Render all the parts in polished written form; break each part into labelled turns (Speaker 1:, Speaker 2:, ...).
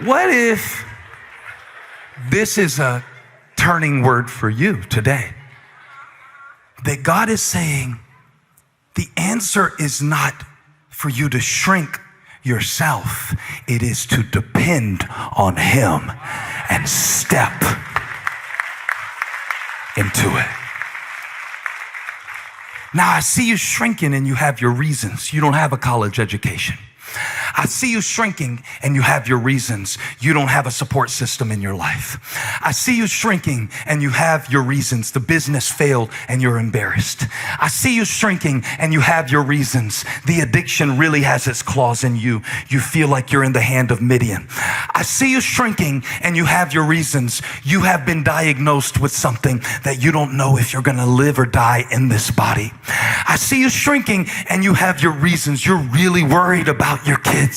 Speaker 1: What if this is a turning word for you today? That God is saying the answer is not for you to shrink yourself. It is to depend on Him and step into it. Now, I see you shrinking and you have your reasons. You don't have a college education. I see you shrinking and you have your reasons. You don't have a support system in your life. I see you shrinking and you have your reasons. The business failed and you're embarrassed. I see you shrinking and you have your reasons. The addiction really has its claws in you. You feel like you're in the hand of Midian. I see you shrinking and you have your reasons. You have been diagnosed with something that you don't know if you're going to live or die in this body. I see you shrinking and you have your reasons. You're really worried about your kids.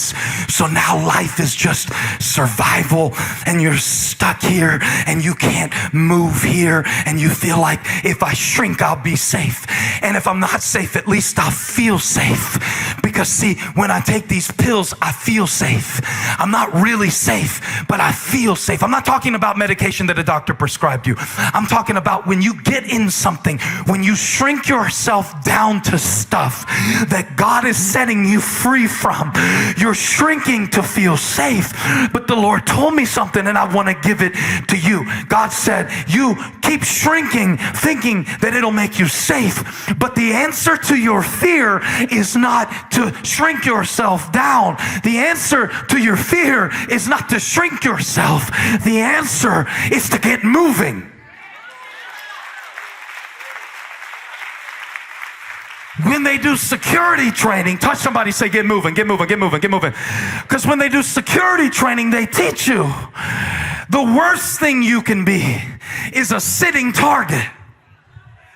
Speaker 1: So now life is just survival and you're stuck here and you can't move here and you feel like if I shrink, I'll be safe. And if I'm not safe, at least I'll feel safe. Because see, when I take these pills, I feel safe. I'm not really safe, but I feel safe. I'm not talking about medication that a doctor prescribed you. I'm talking about when you get in something, when you shrink yourself down to stuff that God is setting you free from. You're shrinking to feel safe. But the Lord told me something and I want to give it to you. God said, you keep shrinking thinking that it'll make you safe. But the answer to your fear is not to shrink yourself down. The answer to your fear is not to shrink yourself. The answer is to get moving. When they do security training, touch somebody, say, get moving, get moving, get moving, get moving. Because when they do security training, they teach you the worst thing you can be is a sitting target.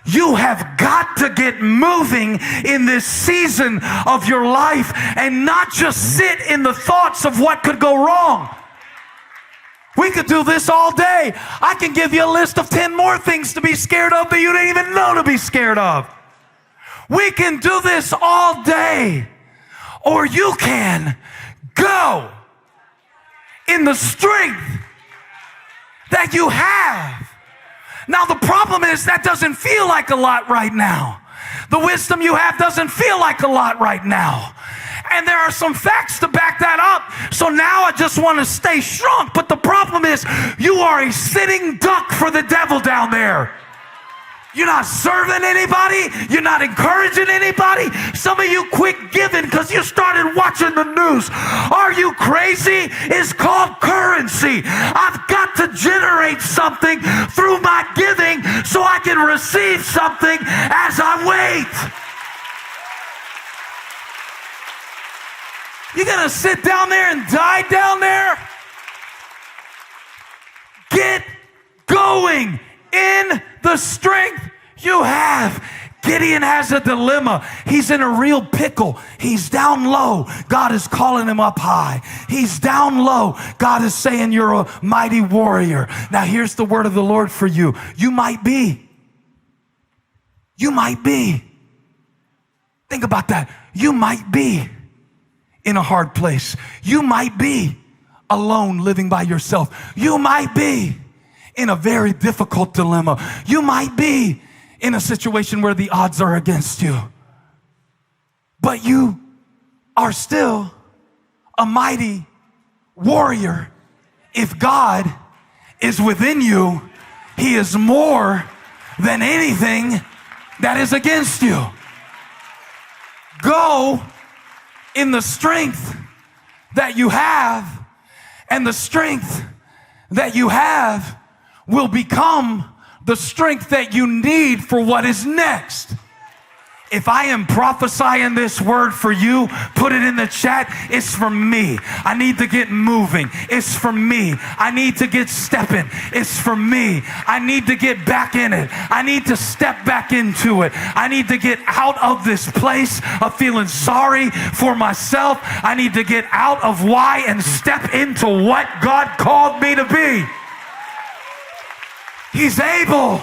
Speaker 1: You have got to get moving in this season of your life and not just sit in the thoughts of what could go wrong. We could do this all day. I can give you a list of 10 more things to be scared of that you didn't even know to be scared of. We can do this all day, or you can go in the strength that you have. Now, the problem is that doesn't feel like a lot right now. The wisdom you have doesn't feel like a lot right now. And there are some facts to back that up. So now I just want to stay shrunk. But the problem is you are a sitting duck for the devil down there. You're not serving anybody. You're not encouraging anybody. Some of you quit giving because you started watching the news. Are you crazy? It's called currency. I've got to generate something through my giving so I can receive something as I wait. You're going to sit down there and die down there? Get going in the strength you have. Gideon has a dilemma. He's in a real pickle. He's down low. God is calling him up high. He's down low. God is saying you're a mighty warrior. Now here's the word of the Lord for you. You might be. Think about that. You might be in a hard place. You might be alone living by yourself. You might be in a very difficult dilemma. You might be in a situation where the odds are against you. But you are still a mighty warrior. If God is within you, He is more than anything that is against you. Go in the strength that you have, and the strength that you have will become the strength that you need for what is next. If I am prophesying this word for you, put it in the chat. It's for me. I need to get moving. It's for me. I need to get stepping. It's for me. I need to get back in it. I need to step back into it. I need to get out of this place of feeling sorry for myself. I need to get out of why and step into what God called me to be. He's able,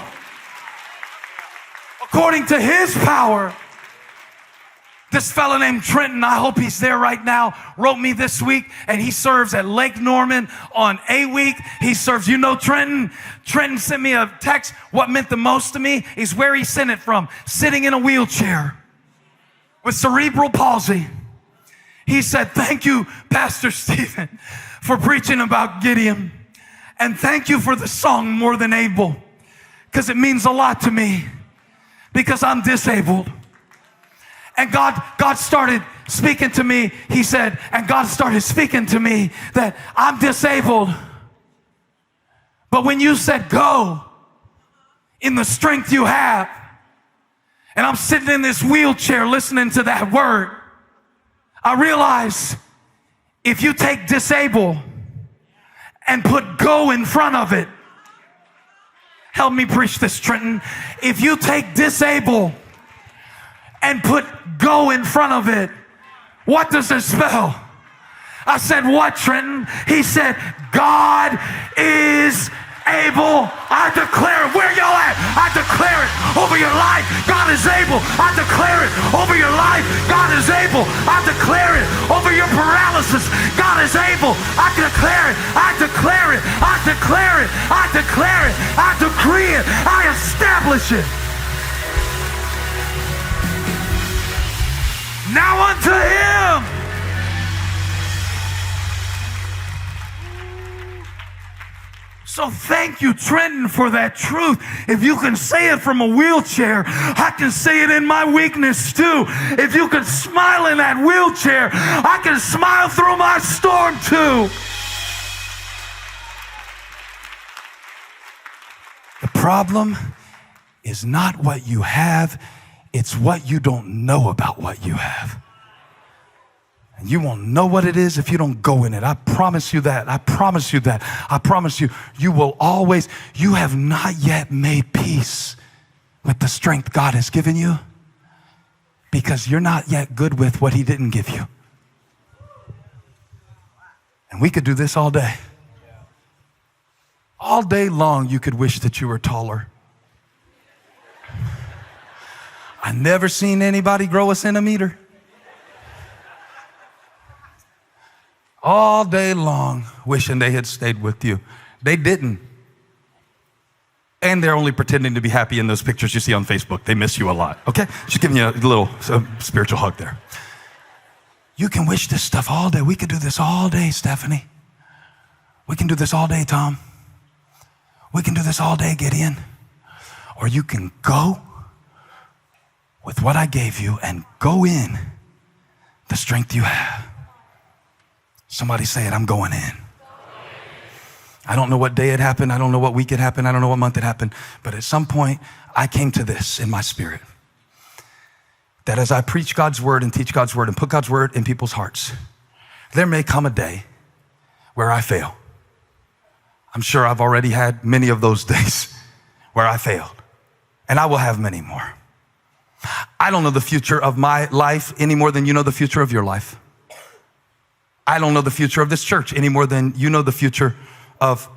Speaker 1: according to His power, This fella named Trenton, I hope he's there right now, wrote me this week, and he serves at Lake Norman on A week. He serves, you know Trenton? Trenton sent me a text. What meant the most to me is where he sent it from, sitting in a wheelchair with cerebral palsy. He said, thank you, Pastor Stephen, for preaching about Gideon. And thank you for the song More Than Able, because it means a lot to me, because I'm disabled. And God started speaking to me. He said, and God started speaking to me that I'm disabled. But when you said go in the strength you have, and I'm sitting in this wheelchair listening to that word, I realize if you take disable and put go in front of it, help me preach this, Trenton. If you take disable and put go in front of it, what does it spell? I said, what, Trenton? He said, God is able. I declare it. Where y'all at? I declare it over your life. God is able. I declare it over your life. God is able. I declare it over your paralysis. God is able. I declare it. I declare it. I declare it. I declare it. I decree it. I establish it. Now unto him. So thank you, Trenton, for that truth. If you can say it from a wheelchair, I can say it in my weakness too. If you can smile in that wheelchair, I can smile through my storm too. The problem is not what you have, it's what you don't know about what you have. And you won't know what it is if you don't go in it. I promise you that. I promise you that. I promise you, you will always, you have not yet made peace with the strength God has given you because you're not yet good with what he didn't give you. And we could do this all day. All day long, you could wish that you were taller. I never seen anybody grow a centimeter. All day long, wishing they had stayed with you. They didn't. And they're only pretending to be happy in those pictures you see on Facebook. They miss you a lot, okay? Just giving you a little spiritual hug there. You can wish this stuff all day. We could do this all day, Stephanie. We can do this all day, Tom. We can do this all day, Gideon. Or you can go with what I gave you and go in the strength you have. Somebody say it, I'm going in. I don't know what day it happened. I don't know what week it happened. I don't know what month it happened. But at some point, I came to this in my spirit. That as I preach God's word and teach God's word and put God's word in people's hearts, there may come a day where I fail. I'm sure I've already had many of those days where I failed. And I will have many more. I don't know the future of my life any more than you know the future of your life. I don't know the future of this church any more than you know the future of,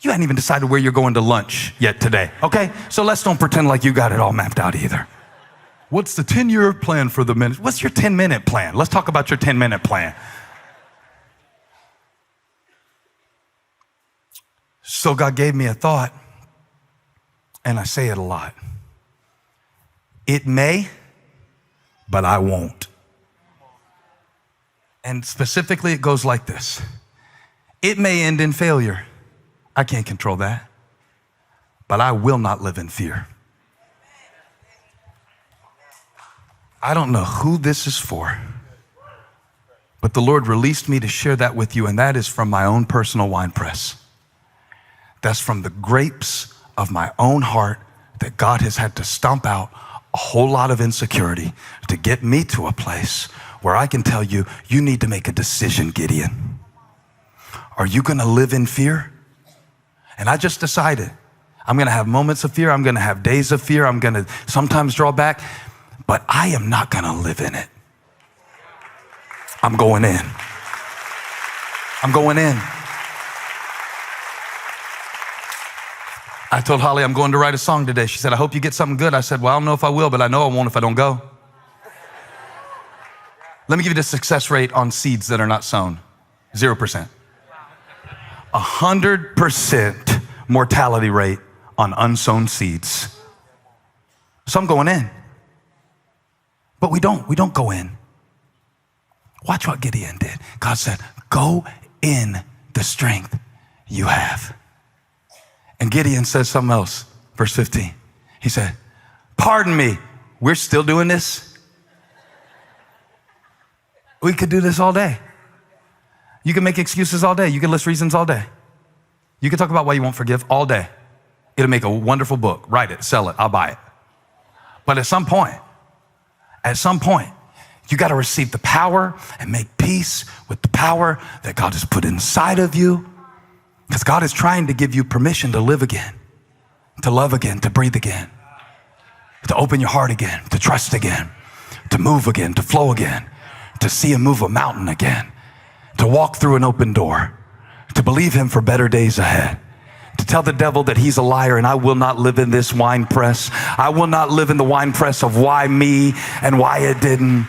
Speaker 1: you hadn't even decided where you're going to lunch yet today, okay? So let's don't pretend like you got it all mapped out either. What's the 10-year plan for the ministry? What's your 10-minute plan? Let's talk about your 10-minute plan. So God gave me a thought, and I say it a lot. It may, but I won't. And specifically, it goes like this. It may end in failure. I can't control that. But I will not live in fear. I don't know who this is for, but the Lord released me to share that with you, and that is from my own personal wine press. That's from the grapes of my own heart that God has had to stomp out a whole lot of insecurity to get me to a place where I can tell you, you need to make a decision, Gideon. Are you gonna live in fear? And I just decided, I'm gonna have moments of fear, I'm gonna have days of fear, I'm gonna sometimes draw back, but I am not gonna live in it. I'm going in. I'm going in. I told Holly I'm going to write a song today. She said, I hope you get something good. I said, well, I don't know if I will, but I know I won't if I don't go. Let me give you the success rate on seeds that are not sown. 0%. 100% mortality rate on unsown seeds. Some going in, but we don't go in. Watch what Gideon did. God said, go in the strength you have. And Gideon says something else. Verse 15. He said, pardon me, we're still doing this? We could do this all day. You can make excuses all day. You can list reasons all day. You can talk about why you won't forgive all day. It'll make a wonderful book. Write it, sell it, I'll buy it. But at some point, you got to receive the power and make peace with the power that God has put inside of you. Because God is trying to give you permission to live again, to love again, to breathe again, to open your heart again, to trust again, to move again, to flow again, to see Him move a mountain again, to walk through an open door, to believe Him for better days ahead, to tell the devil that he's a liar and I will not live in this wine press. I will not live in the wine press of why me and why it didn't.